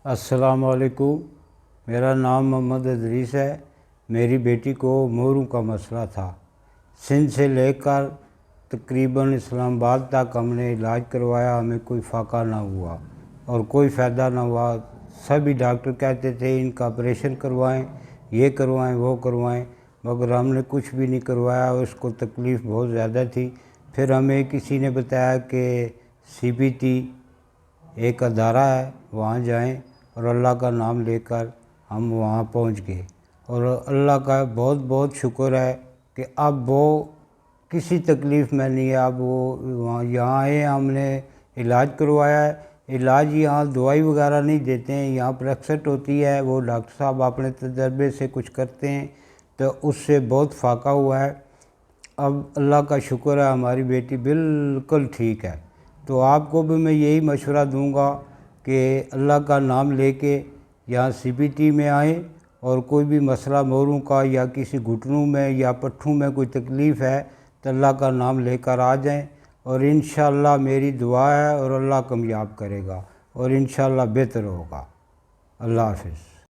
السلام علیکم، میرا نام محمد ادریس ہے۔ میری بیٹی کو موروں کا مسئلہ تھا۔ سندھ سے لے کر تقریباً اسلام آباد تک ہم نے علاج کروایا، ہمیں کوئی فائدہ نہ ہوا اور کوئی فائدہ نہ ہوا۔ سبھی ڈاکٹر کہتے تھے ان کا آپریشن کروائیں، یہ کروائیں، وہ کروائیں، مگر ہم نے کچھ بھی نہیں کروایا۔ اس کو تکلیف بہت زیادہ تھی۔ پھر ہمیں کسی نے بتایا کہ CBT ایک ادارہ ہے، وہاں جائیں، اور اللہ کا نام لے کر ہم وہاں پہنچ گئے۔ اور اللہ کا بہت بہت شکر ہے کہ اب وہ کسی تکلیف میں نہیں ہے۔ اب وہ یہاں آئے، ہم نے علاج کروایا ہے۔ علاج یہاں دوائی وغیرہ نہیں دیتے ہیں، یہاں پریکسٹ ہوتی ہے، وہ ڈاکٹر صاحب اپنے تجربے سے کچھ کرتے ہیں، تو اس سے بہت فائدہ ہوا ہے۔ اب اللہ کا شکر ہے، ہماری بیٹی بالکل ٹھیک ہے۔ تو آپ کو بھی میں یہی مشورہ دوں گا کہ اللہ کا نام لے کے یہاں CBT میں آئیں، اور کوئی بھی مسئلہ موروں کا یا کسی گھٹنوں میں یا پٹھوں میں کوئی تکلیف ہے تو اللہ کا نام لے کر آ جائیں، اور انشاءاللہ میری دعا ہے اور اللہ کامیاب کرے گا، اور انشاءاللہ بہتر ہوگا۔ اللہ حافظ۔